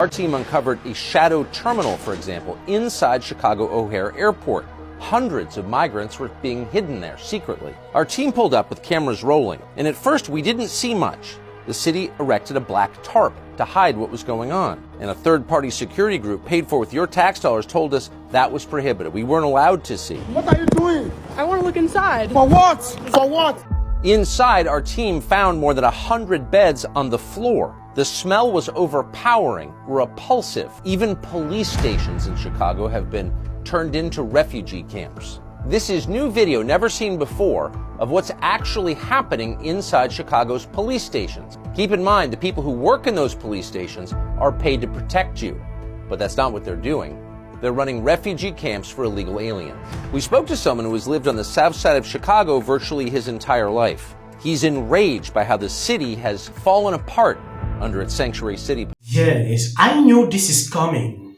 Our team uncovered a shadow terminal, for example, inside Chicago O'Hare Airport. Hundreds of migrants were being hidden there secretly. Our team pulled up with cameras rolling, and at first we didn't see much. The city erected a black tarp to hide what was going on. And a third-party security group paid for with your tax dollars told us that was prohibited. We weren't allowed to see. What are you doing? I want to look inside. For what? For what? Inside, our team found more than 100 beds on the floor. The smell was overpowering, repulsive. Even police stations in Chicago have been turned into refugee camps. This is new video never seen before of what's actually happening inside Chicago's police stations. Keep in mind, the people who work in those police stations are paid to protect you, but that's not what they're doing. They're running refugee camps for illegal aliens. We spoke to someone who has lived on the south side of Chicago virtually his entire life. He's enraged by how the city has fallen apart under its sanctuary city. Yes, I knew this is coming.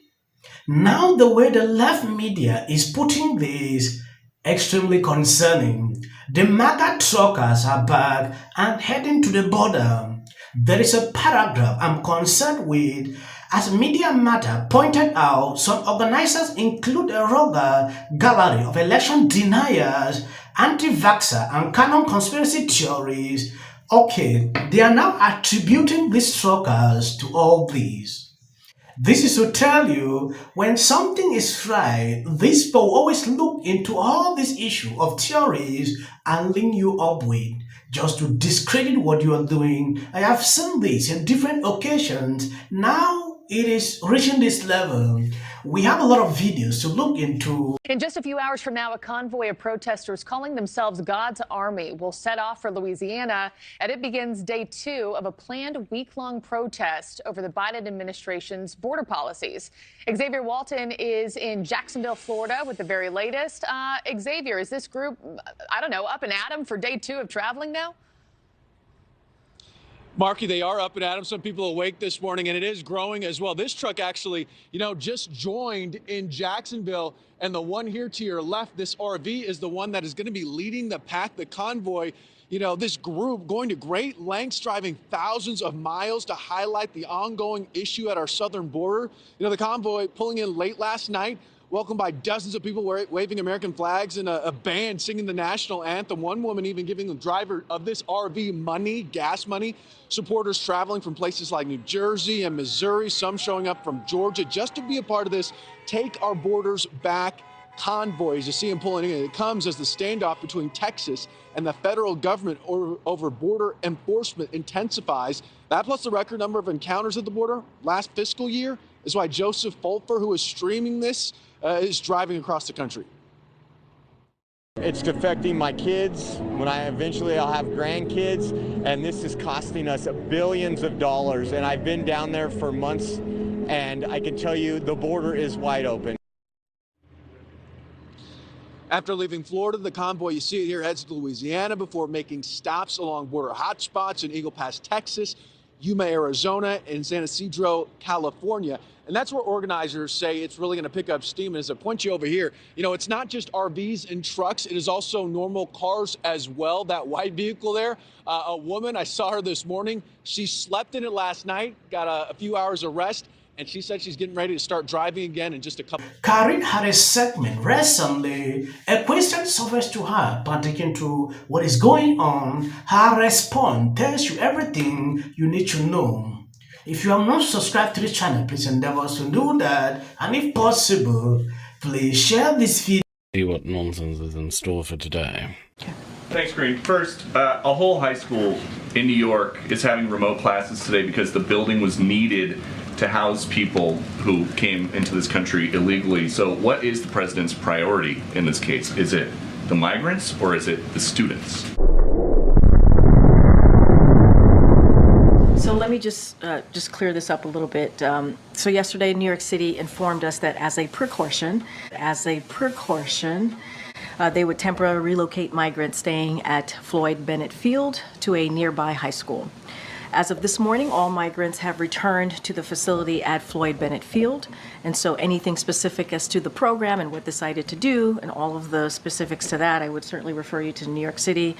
Now the way the left media is putting this extremely concerning. The MAGA truckers are back and heading to the border. There is a paragraph I'm concerned with. As Media Matter pointed out, some organizers include a rogue gallery of election deniers, anti-vaxxer, and canon conspiracy theories. Okay, they are now attributing these truckers to all these. This is to tell you, when something is right, these people always look into all this issue of theories and link you up with, just to discredit what you are doing. I have seen this in different occasions. Now it is reaching this level. We have a lot of videos to look into. In just a few hours from now, a convoy of protesters calling themselves God's Army will set off for Louisiana, and it begins day 2 of a planned week-long protest over the Biden administration's border policies. Xavier Walton is in Jacksonville, Florida, with the very latest. Xavier, is this group, I don't know, up and at 'em for day 2 of traveling now? Marky, they are up and at 'em. Some people awake this morning, and it is growing as well. This truck actually, just joined in Jacksonville, and the one here to your left, this RV, is the one that is going to be leading the pack, the convoy. This group going to great lengths, driving thousands of miles to highlight the ongoing issue at our southern border. The convoy pulling in late last night, welcomed by dozens of people waving American flags and a band singing the national anthem. One woman even giving the driver of this RV money, gas money. Supporters traveling from places like New Jersey and Missouri, some showing up from Georgia just to be a part of this Take Our Borders Back Convoy. As you see him pulling in, it comes as the standoff between Texas and the federal government over border enforcement intensifies. That plus the record number of encounters at the border last fiscal year is why Joseph Fulfer, who is streaming this, is driving across the country. It's affecting my kids. When I'll have grandkids, and this is costing us billions of dollars. And I've been down there for months, and I can tell you the border is wide open. After leaving Florida, the convoy, you see it here, heads to Louisiana before making stops along border hotspots in Eagle Pass, Texas, Yuma, Arizona, and San Ysidro, California. And that's where organizers say it's really going to pick up steam. And as I point you over here, it's not just RVs and trucks. It is also normal cars as well. That white vehicle there, a woman, I saw her this morning. She slept in it last night, got a few hours of rest, and she said she's getting ready to start driving again in just a couple. Karen had a segment recently. A question surfaced to her, pertaining to what is going on. Her response tells you everything you need to know. If you have not subscribed to the channel, please endeavor to do that. And if possible, please share this video. See what nonsense is in store for today. Thanks, Green. First, a whole high school in New York is having remote classes today because the building was needed to house people who came into this country illegally. So what is the president's priority in this case? Is it the migrants or is it the students? So let me just clear this up a little bit. So yesterday, New York City informed us that as a precaution, they would temporarily relocate migrants staying at Floyd Bennett Field to a nearby high school. As of this morning, all migrants have returned to the facility at Floyd Bennett Field. And so anything specific as to the program and what decided to do and all of the specifics to that, I would certainly refer you to New York City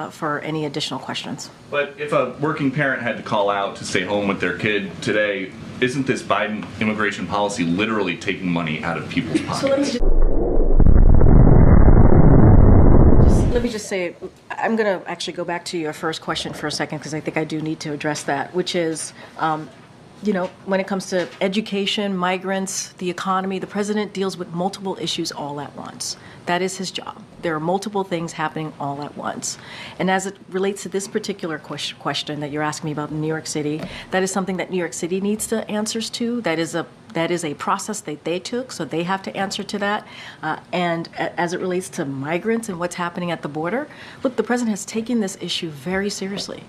for any additional questions. But if a working parent had to call out to stay home with their kid today, isn't this Biden immigration policy literally taking money out of people's pockets? Let me just say, I'm going to actually go back to your first question for a second because I think I do need to address that, which is, when it comes to education, migrants, the economy, the president deals with multiple issues all at once. That is his job. There are multiple things happening all at once. And as it relates to this particular question that you're asking me about in New York City, that is something that New York City needs the answers to. That is a process that they took, so they have to answer to that. And as it relates to migrants and what's happening at the border, look, the president has taken this issue very seriously.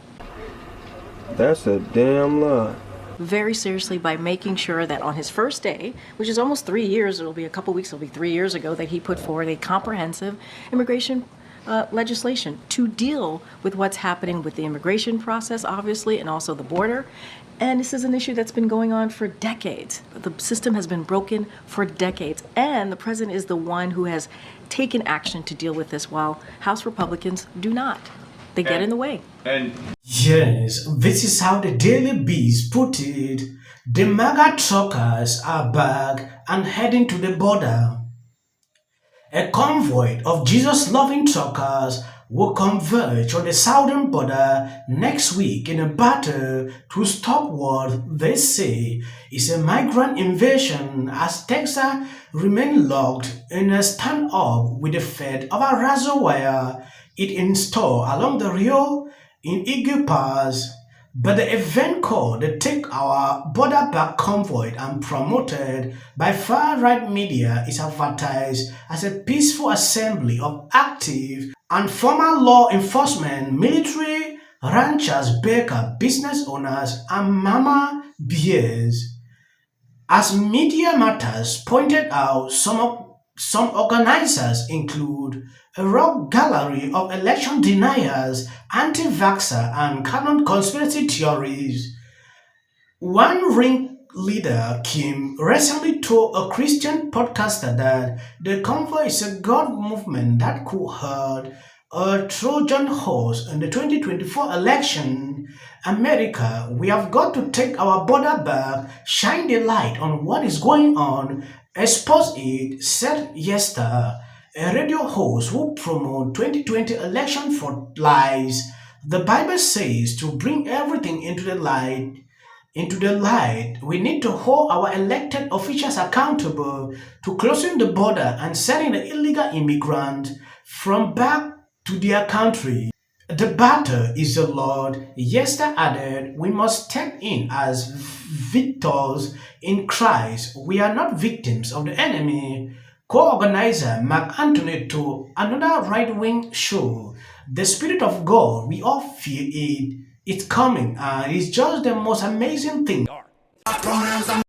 That's a damn lie. Very seriously by making sure that on his first day, which is almost 3 years, it'll be a couple weeks, it'll be 3 years ago that he put forward a comprehensive immigration legislation to deal with what's happening with the immigration process, obviously, and also the border. And this is an issue that's been going on for decades. The system has been broken for decades. And the president is the one who has taken action to deal with this while House Republicans do not. They get in the way. And yes, this is how the Daily Beast put it. The MAGA truckers are back and heading to the border. A convoy of Jesus-loving truckers will converge on the southern border next week in a battle to stop what they say is a migrant invasion as Texas remains locked in a standoff with the Fed over razor wire it installed along the Rio in Eagle Pass. But the event called the Take Our Border Back Convoy and promoted by far-right media is advertised as a peaceful assembly of active and former law enforcement, military, ranchers, bakers, business owners, and mama bears. As Media Matters pointed out, some organizers include a rock gallery of election deniers, anti-vaxxer, and canon conspiracy theories. One ringleader, Kim, recently told a Christian podcaster that the convoy is a God movement that could hurt a Trojan horse in the 2024 election. America, we have got to take our border back, shine the light on what is going on, expose it, said yesterday. A radio host who promoted 2020 election for lies. The Bible says to bring everything into the light. We need to hold our elected officials accountable to closing the border and sending the illegal immigrants from back to their country. The battle is the Lord. Yesterday added, we must step in as victors in Christ. We are not victims of the enemy. Co-organizer Mark Anthony to another right-wing show. The Spirit of God, we all feel it. It's coming and it's just the most amazing thing.